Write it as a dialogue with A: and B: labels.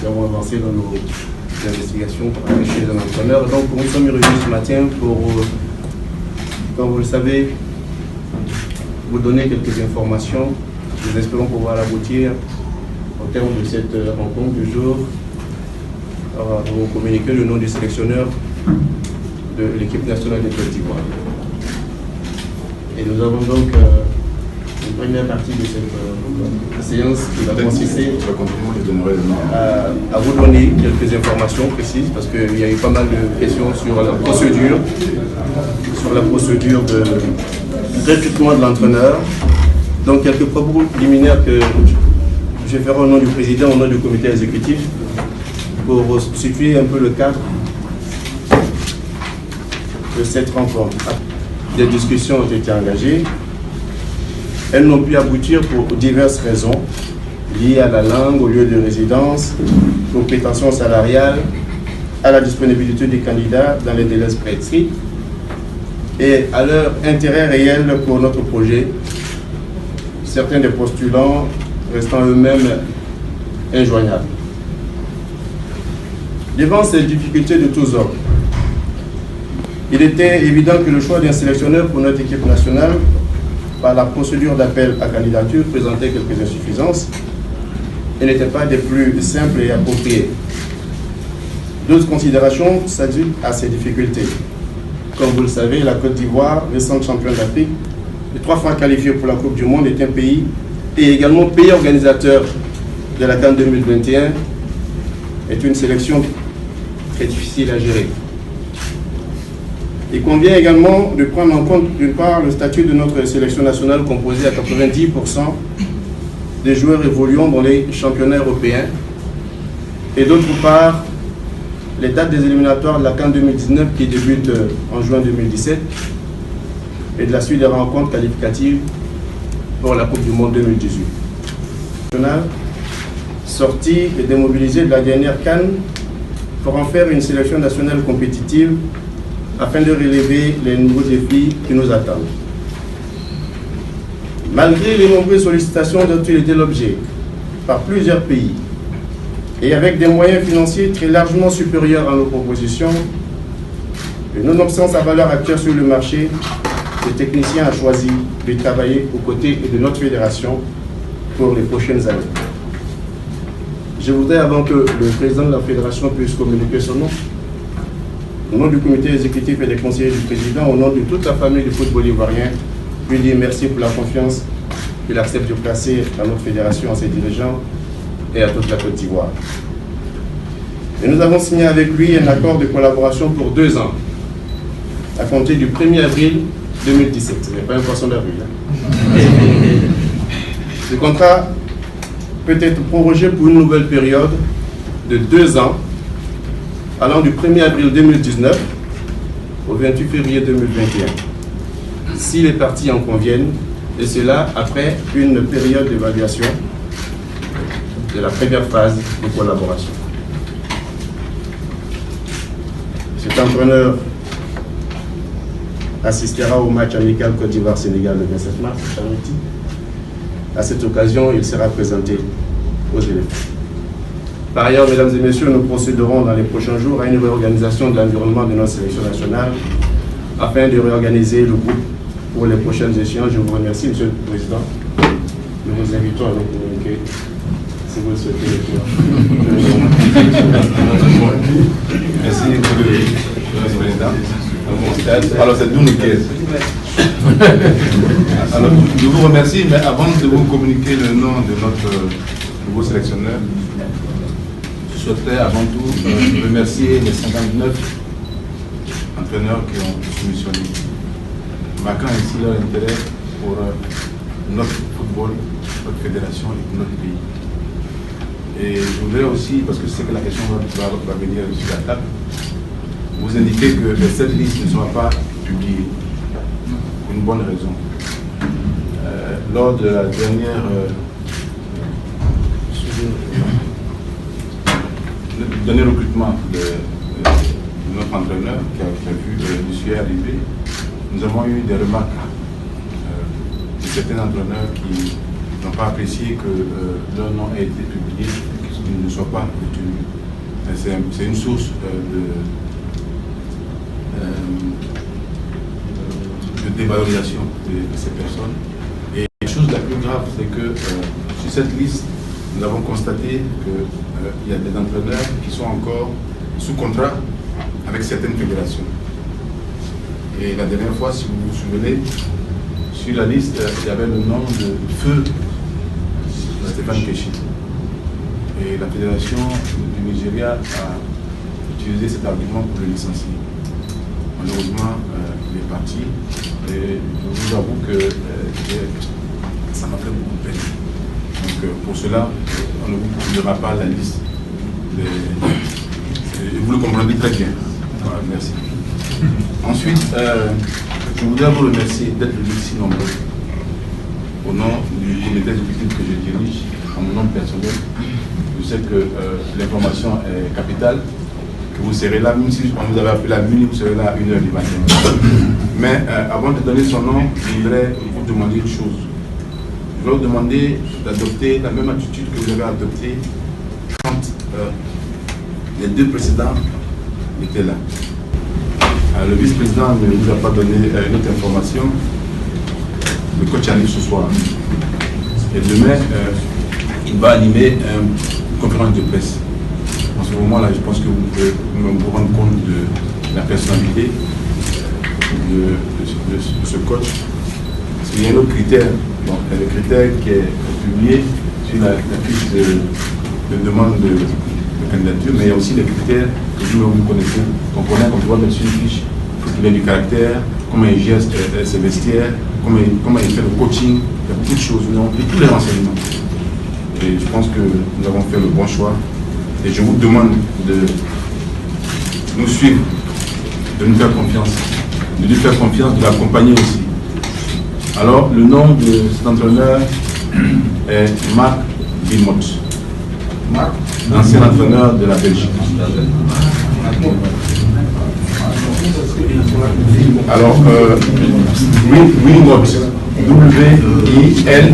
A: nous avons avancé dans nos investigations chez un entraîneur. Donc nous sommes réunis ce matin pour, comme vous le savez, vous donner quelques informations. Nous espérons pouvoir aboutir au terme de cette rencontre du jour. Vous communiquer le nom du sélectionneur de l'équipe nationale de Côte d'Ivoire. Et nous avons donc une première partie de cette séance qui va consister à vous donner quelques informations précises parce qu'il y a eu pas mal de questions sur la procédure de recrutement de l'entraîneur. Donc quelques propos liminaires que je ferai au nom du président, au nom du comité exécutif pour situer un peu le cadre de cette rencontre. Des discussions ont été engagées. Elles n'ont pu aboutir pour diverses raisons liées à la langue, au lieu de résidence, aux prétentions salariales, à la disponibilité des candidats dans les délais prescrits et à leur intérêt réel pour notre projet, certains des postulants restant eux-mêmes injoignables. Devant ces difficultés de tous ordres, il était évident que le choix d'un sélectionneur pour notre équipe nationale par la procédure d'appel à candidature présentait quelques insuffisances et n'était pas des plus simples et appropriées. D'autres considérations s'ajoutent à ces difficultés. Comme vous le savez, la Côte d'Ivoire, récente championne d'Afrique, et 3 fois qualifiée pour la Coupe du Monde, est un pays et également pays organisateur de la CAN 2021, est une sélection très difficile à gérer. Il convient également de prendre en compte d'une part le statut de notre sélection nationale composée à 90% des joueurs évoluant dans les championnats européens et d'autre part les dates des éliminatoires de la CAN 2019 qui débutent en juin 2017 et de la suite des rencontres qualificatives pour la Coupe du Monde 2018. Sortie et démobilisée de la dernière CAN pour en faire une sélection nationale compétitive afin de relever les nouveaux défis qui nous attendent. Malgré les nombreuses sollicitations dont il était l'objet par plusieurs pays et avec des moyens financiers très largement supérieurs à nos propositions, et nonobstant sa valeur actuelle sur le marché, le technicien a choisi de travailler aux côtés de notre fédération pour les prochaines années. Je voudrais, avant que le président de la fédération puisse communiquer son nom, au nom du comité exécutif et des conseillers du président, au nom de toute la famille du football ivoirien, lui dire merci pour la confiance qu'il accepte de placer à notre fédération, à ses dirigeants et à toute la Côte d'Ivoire. Et nous avons signé avec lui un accord de collaboration pour 2 ans, à compter du 1er avril 2017. Ce n'est pas un poisson d'avril. Ce contrat peut être prorogé pour une nouvelle période de 2 ans, allant du 1er avril 2019 au 28 février 2021, si les parties en conviennent, et cela après une période d'évaluation de la première phase de collaboration. Cet entraîneur assistera au match amical Côte d'Ivoire-Sénégal le 27 mars. À cette occasion, il sera présenté aux élèves. Par ailleurs, mesdames et messieurs, nous procéderons dans les prochains jours à une réorganisation de l'environnement de notre sélection nationale afin de réorganiser le groupe pour les prochaines échéances. Je vous remercie, Monsieur le Président. Nous vous invitons à nous communiquer si vous le souhaitez.
B: Merci, Monsieur le Président. Alors, c'est Douniquez. Alors, je vous remercie, mais avant de vous communiquer le nom de notre nouveau sélectionneur, je souhaiterais avant tout remercier les 59 entraîneurs qui ont soumissionné, marquant ainsi leur intérêt pour notre football, notre fédération et pour notre pays. Et je voudrais aussi, parce que je sais que la question va venir sur la table, vous indiquer que cette liste ne sera pas publiée. Pour une bonne raison. Lors de la dernière le dernier recrutement de notre entraîneur qui a vu l'issue arriver, nous avons eu des remarques de certains entraîneurs qui n'ont pas apprécié que leur nom ait été publié, ne soit pas retenu. C'est une source de dévalorisation de ces personnes. Et la chose la plus grave, c'est que sur cette liste, nous avons constaté qu'il y a des entraîneurs qui sont encore sous contrat avec certaines fédérations. Et la dernière fois, si vous vous souvenez, sur la liste, il y avait le nom de Feu Stéphane Keshi. Et la fédération du Nigeria a utilisé cet argument pour le licencier. Malheureusement, il est parti. Et je vous avoue que ça m'a fait beaucoup de peine. Donc pour cela, on ne vous publiera pas la liste. Vous le comprenez très bien. Voilà, merci. Ensuite, je voudrais vous remercier d'être venus si nombreux. Au nom du comité exécutif que je dirige, en mon nom personnel, je sais que l'information est capitale, que vous serez là, même si on vous avait appelé à minuit, vous serez là à 1h du matin. Mais avant de donner son nom, je voudrais vous demander une chose. Je vais vous demander d'adopter la même attitude que vous avez adoptée quand les deux précédents étaient là. Le vice-président ne nous a pas donné une autre information. Le coach arrive ce soir. Et demain, il va animer une conférence de presse. En ce moment-là, je pense que vous pouvez vous rendre compte de la personnalité de ce coach. Parce qu'il y a un autre critère. Donc, le critère qui est publié sur la fiche de demande de candidature, mais il y a aussi les critères que vous connaissez, qu'on connaît, qu'on doit mettre sur une fiche. Il a du caractère, comment il gère ses vestiaires, comment il fait le coaching, il y a beaucoup de choses, nous avons pris tous les renseignements. Et je pense que nous avons fait le bon choix. Et je vous demande de nous suivre, de nous faire confiance, de lui faire confiance, de l'accompagner aussi. Alors, le nom de cet entraîneur est Marc Wilmots. Marc, ancien entraîneur de la Belgique. Alors, Wilmots, W-I-L-M-O-T-S.